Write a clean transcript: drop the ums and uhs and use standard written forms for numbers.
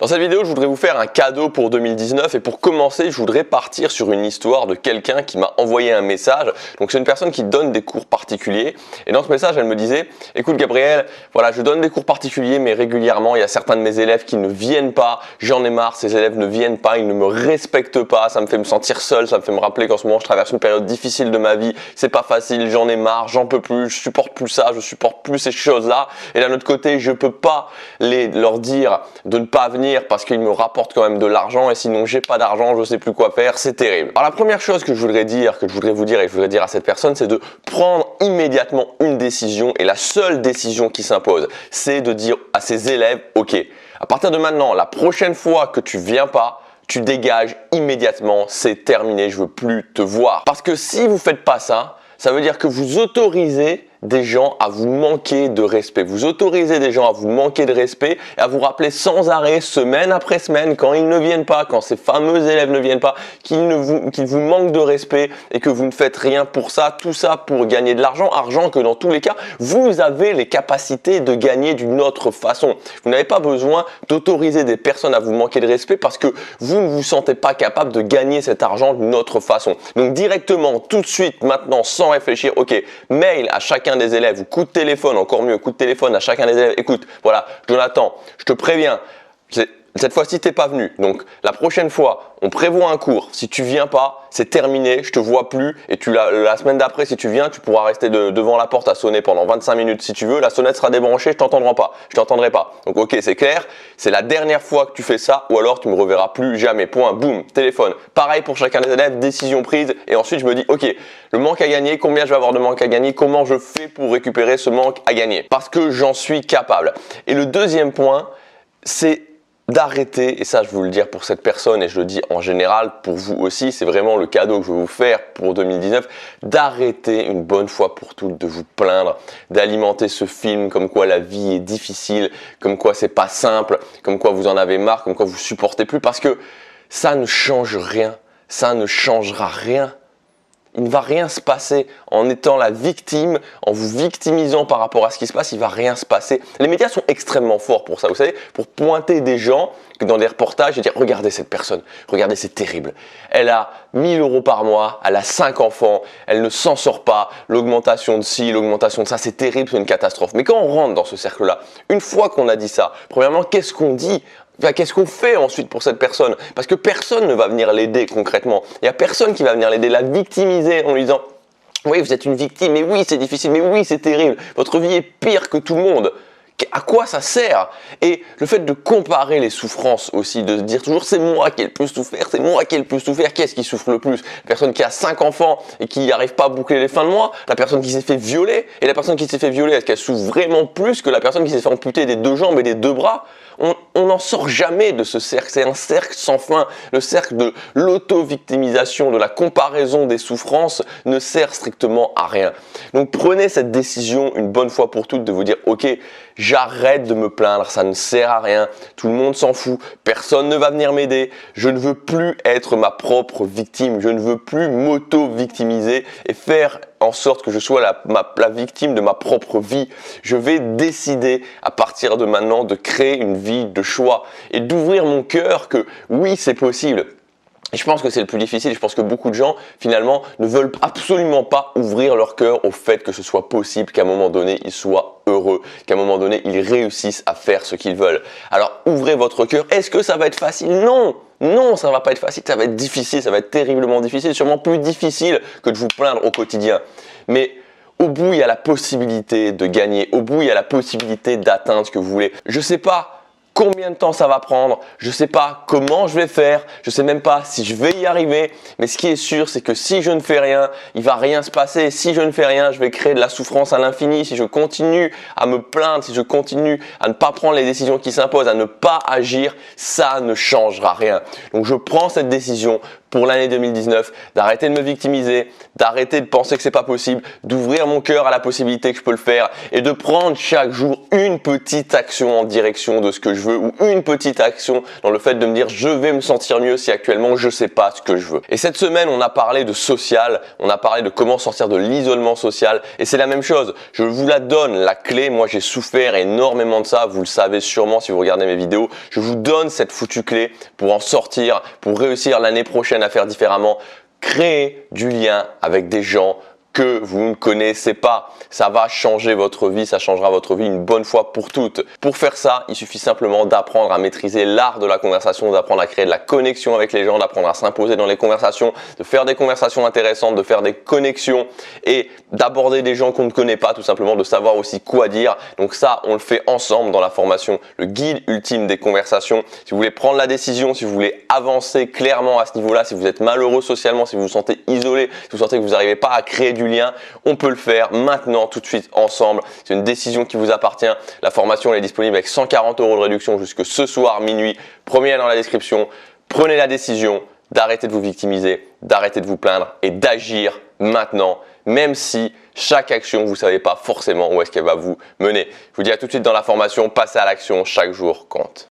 Dans cette vidéo, je voudrais vous faire un cadeau pour 2019 et pour commencer, je voudrais partir sur une histoire de quelqu'un qui m'a envoyé un message. Donc c'est une personne qui donne des cours particuliers et dans ce message, elle me disait « Écoute Gabriel, voilà, je donne des cours particuliers mais régulièrement, il y a certains de mes élèves qui ne viennent pas, j'en ai marre, ces élèves ne viennent pas, ils ne me respectent pas, ça me fait me sentir seul, ça me fait me rappeler qu'en ce moment, je traverse une période difficile de ma vie, c'est pas facile, j'en ai marre, j'en peux plus, je supporte plus ça, je supporte plus ces choses-là et d'un autre côté, je peux pas leur dire de ne pas venir parce qu'ils me rapportent quand même de l'argent et sinon j'ai pas d'argent, je sais plus quoi faire, c'est terrible. Alors la première chose que je voudrais vous dire à cette personne, c'est de prendre immédiatement une décision et la seule décision qui s'impose, c'est de dire à ses élèves, ok, à partir de maintenant, la prochaine fois que tu viens pas, tu dégages immédiatement, c'est terminé, je veux plus te voir. Parce que si vous faites pas ça, ça veut dire que vous autorisez des gens à vous manquer de respect. Vous autorisez des gens à vous manquer de respect et à vous rappeler sans arrêt, semaine après semaine, quand ils ne viennent pas, quand ces fameux élèves ne viennent pas, qu'ils vous manquent de respect et que vous ne faites rien pour ça, tout ça pour gagner de l'argent, argent que dans tous les cas, vous avez les capacités de gagner d'une autre façon. Vous n'avez pas besoin d'autoriser des personnes à vous manquer de respect parce que vous ne vous sentez pas capable de gagner cet argent d'une autre façon. Donc directement, tout de suite, maintenant, sans réfléchir, ok, mail à chacun des élèves ou coup de téléphone, encore mieux, coup de téléphone à chacun des élèves. Écoute, voilà, Jonathan, je te préviens, cette fois-ci, t'es pas venu. Donc, la prochaine fois, on prévoit un cours. Si tu viens pas, c'est terminé, je te vois plus. Et la semaine d'après, si tu viens, tu pourras rester devant la porte à sonner pendant 25 minutes si tu veux. La sonnette sera débranchée, je t'entendrai pas. Donc, ok, c'est clair. C'est la dernière fois que tu fais ça ou alors tu me reverras plus jamais. Point, boum, téléphone. Pareil pour chacun des élèves, décision prise. Et ensuite, je me dis, ok, le manque à gagner, combien je vais avoir de manque à gagner? Comment je fais pour récupérer ce manque à gagner? Parce que j'en suis capable. Et le deuxième point, c'est d'arrêter, et ça je veux le dire pour cette personne et je le dis en général pour vous aussi, c'est vraiment le cadeau que je veux vous faire pour 2019, d'arrêter une bonne fois pour toutes de vous plaindre, d'alimenter ce film comme quoi la vie est difficile, comme quoi c'est pas simple, comme quoi vous en avez marre, comme quoi vous supportez plus, parce que ça ne change rien, ça ne changera rien. Il ne va rien se passer en étant la victime, en vous victimisant par rapport à ce qui se passe, il ne va rien se passer. Les médias sont extrêmement forts pour ça, vous savez, pour pointer des gens dans des reportages et dire « Regardez cette personne, regardez, c'est terrible. Elle a 1000 € par mois, elle a 5 enfants, elle ne s'en sort pas, l'augmentation de ci, l'augmentation de ça, c'est terrible, c'est une catastrophe. » Mais quand on rentre dans ce cercle-là, une fois qu'on a dit ça, premièrement, qu'est-ce qu'on dit ? Qu'est-ce qu'on fait ensuite pour cette personne? Parce que personne ne va venir l'aider concrètement. Il n'y a personne qui va venir l'aider, la victimiser en lui disant « Oui, vous êtes une victime, mais oui, c'est difficile, mais oui, c'est terrible. Votre vie est pire que tout le monde. » À quoi ça sert? Et le fait de comparer les souffrances aussi, de se dire toujours c'est moi qui ai le plus souffert, c'est moi qui ai le plus souffert, qui est-ce qui souffre le plus? La personne qui a 5 enfants et qui n'arrive pas à boucler les fins de mois, la personne qui s'est fait violer, et la personne qui s'est fait violer, est-ce qu'elle souffre vraiment plus que la personne qui s'est fait amputer des 2 jambes et des 2 bras? On n'en sort jamais de ce cercle, c'est un cercle sans fin. Le cercle de l'auto-victimisation, de la comparaison des souffrances ne sert strictement à rien. Donc prenez cette décision une bonne fois pour toutes de vous dire ok, j'arrête de me plaindre, ça ne sert à rien, tout le monde s'en fout, personne ne va venir m'aider, je ne veux plus être ma propre victime, je ne veux plus m'auto-victimiser et faire en sorte que je sois la victime de ma propre vie. Je vais décider à partir de maintenant de créer une vie de choix et d'ouvrir mon cœur que oui, c'est possible. Et je pense que c'est le plus difficile. Je pense que beaucoup de gens, finalement, ne veulent absolument pas ouvrir leur cœur au fait que ce soit possible, qu'à un moment donné, ils soient heureux, qu'à un moment donné, ils réussissent à faire ce qu'ils veulent. Alors, ouvrez votre cœur. Est-ce que ça va être facile? Non! Non, ça va pas être facile, ça va être difficile, ça va être terriblement difficile, sûrement plus difficile que de vous plaindre au quotidien. Mais au bout, il y a la possibilité de gagner. Au bout, il y a la possibilité d'atteindre ce que vous voulez. Je sais pas combien de temps ça va prendre, je sais pas comment je vais faire, je sais même pas si je vais y arriver, mais ce qui est sûr, c'est que si je ne fais rien, il va rien se passer. Si je ne fais rien, je vais créer de la souffrance à l'infini. Si je continue à me plaindre, si je continue à ne pas prendre les décisions qui s'imposent, à ne pas agir, ça ne changera rien. Donc je prends cette décision. pour l'année 2019, d'arrêter de me victimiser, d'arrêter de penser que c'est pas possible, d'ouvrir mon cœur à la possibilité que je peux le faire et de prendre chaque jour une petite action en direction de ce que je veux ou une petite action dans le fait de me dire je vais me sentir mieux si actuellement je sais pas ce que je veux. Et cette semaine, on a parlé de social, on a parlé de comment sortir de l'isolement social et c'est la même chose. Je vous la donne, la clé. Moi, j'ai souffert énormément de ça. Vous le savez sûrement si vous regardez mes vidéos. Je vous donne cette foutue clé pour en sortir, pour réussir l'année prochaine à faire différemment. Créer du lien avec des gens que vous ne connaissez pas. Ça va changer votre vie, ça changera votre vie une bonne fois pour toutes. Pour faire ça, il suffit simplement d'apprendre à maîtriser l'art de la conversation, d'apprendre à créer de la connexion avec les gens, d'apprendre à s'imposer dans les conversations, de faire des conversations intéressantes, de faire des connexions et d'aborder des gens qu'on ne connaît pas, tout simplement de savoir aussi quoi dire. Donc ça, on le fait ensemble dans la formation, le guide ultime des conversations. Si vous voulez prendre la décision, si vous voulez avancer clairement à ce niveau-là, si vous êtes malheureux socialement, si vous vous sentez isolé, si vous sentez que vous n'arrivez pas à créer du lien, on peut le faire maintenant, tout de suite, ensemble. C'est une décision qui vous appartient. La formation elle est disponible avec 140 € de réduction jusque ce soir minuit. Premier lien dans la description. Prenez la décision d'arrêter de vous victimiser, d'arrêter de vous plaindre et d'agir maintenant, même si chaque action, vous ne savez pas forcément où est-ce qu'elle va vous mener. Je vous dis à tout de suite dans la formation. Passez à l'action, chaque jour compte.